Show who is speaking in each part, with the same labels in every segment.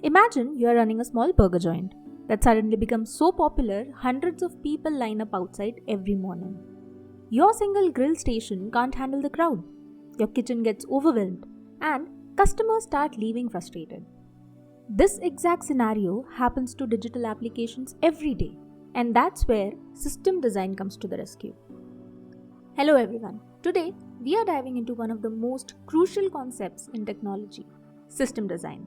Speaker 1: Imagine you are running a small burger joint that suddenly becomes so popular, hundreds of people line up outside every morning. Your single grill station can't handle the crowd. Your kitchen gets overwhelmed, and customers start leaving frustrated. This exact scenario happens to digital applications every day, and that's where system design comes to the rescue. Hello everyone. Today, we are diving into one of the most crucial concepts in technology, system design.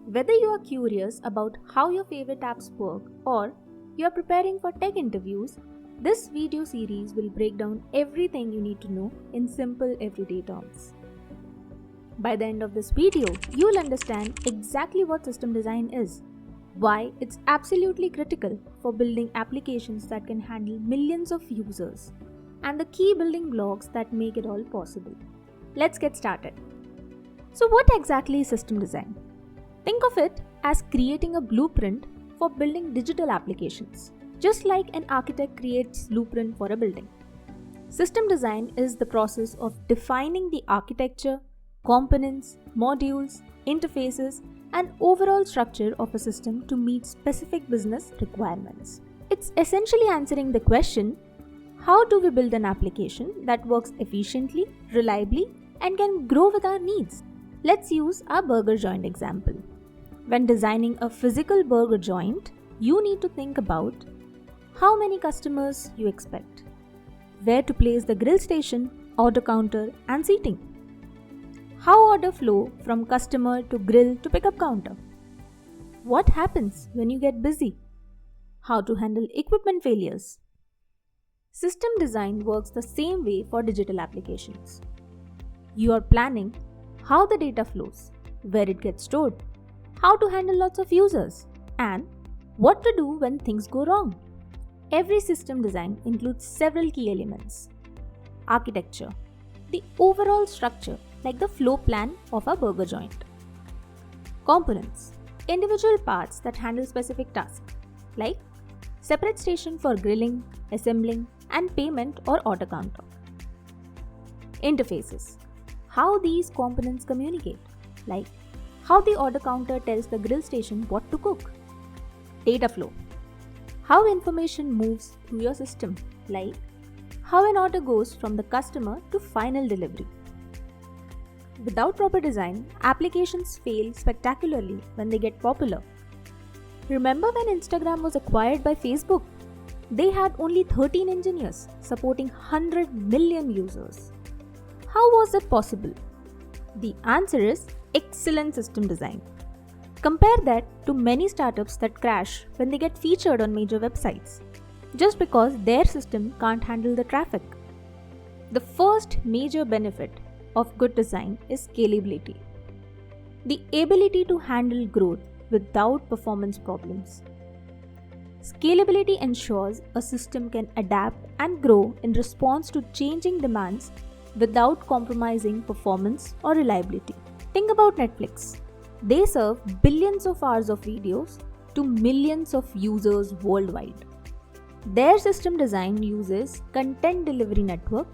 Speaker 1: Whether you are curious about how your favorite apps work or you are preparing for tech interviews, this video series will break down everything you need to know in simple everyday terms. By the end of this video, you will understand exactly what system design is, why it's absolutely critical for building applications that can handle millions of users, and the key building blocks that make it all possible. Let's get started. So what exactly is system design? Think of it as creating a blueprint for building digital applications, just like an architect creates blueprint for a building. System design is the process of defining the architecture, components, modules, interfaces, and overall structure of a system to meet specific business requirements. It's essentially answering the question, how do we build an application that works efficiently, reliably, and can grow with our needs? Let's use our burger joint example. When designing a physical burger joint, you need to think about how many customers you expect, where to place the grill station, order counter, and seating, how order flow from customer to grill to pickup counter, what happens when you get busy, how to handle equipment failures. System design works the same way for digital applications. You are planning how the data flows, where it gets stored, how to handle lots of users, and what to do when things go wrong. Every system design includes several key elements. Architecture, the overall structure like the flow plan of a burger joint. Components, individual parts that handle specific tasks like separate station for grilling, assembling, and payment or order counter. Interfaces, how these components communicate, like how the order counter tells the grill station what to cook. Data flow, how information moves through your system, like how an order goes from the customer to final delivery. Without proper design, applications fail spectacularly when they get popular. Remember when Instagram was acquired by Facebook? They had only 13 engineers supporting 100 million users. How was it possible? The answer is excellent system design. Compare that to many startups that crash when they get featured on major websites, just because their system can't handle the traffic. The first major benefit of good design is scalability, the ability to handle growth without performance problems. Scalability ensures a system can adapt and grow in response to changing demands without compromising performance or reliability. Think about Netflix. They serve billions of hours of videos to millions of users worldwide. Their system design uses content delivery network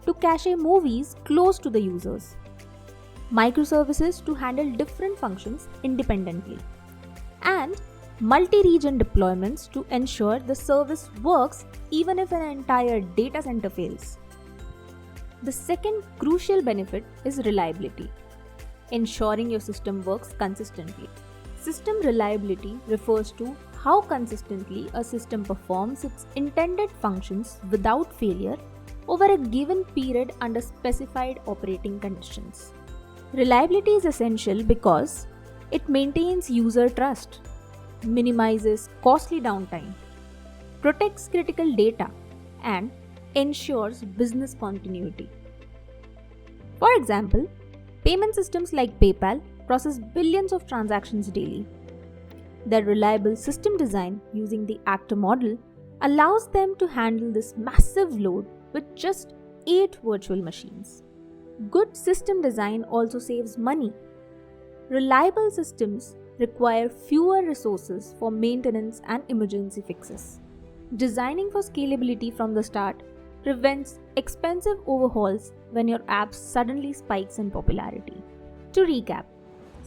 Speaker 1: to cache movies close to the users, microservices to handle different functions independently, and multi-region deployments to ensure the service works even if an entire data center fails. The second crucial benefit is reliability, ensuring your system works consistently. System reliability refers to how consistently a system performs its intended functions without failure over a given period under specified operating conditions. Reliability is essential because it maintains user trust, minimizes costly downtime, protects critical data, and ensures business continuity. For example, payment systems like PayPal process billions of transactions daily. Their reliable system design using the actor model allows them to handle this massive load with just 8 virtual machines. Good system design also saves money. Reliable systems require fewer resources for maintenance and emergency fixes. Designing for scalability from the start prevents expensive overhauls when your app suddenly spikes in popularity. To recap,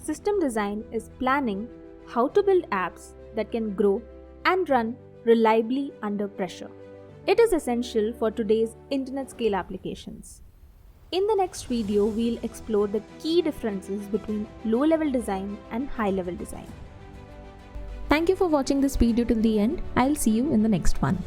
Speaker 1: System design is planning how to build apps that can grow and run reliably under pressure. It is essential for today's internet scale applications. In the next video, we'll explore the key differences between low-level design and high-level design. Thank you for watching this video till the end. I'll see you in the next one.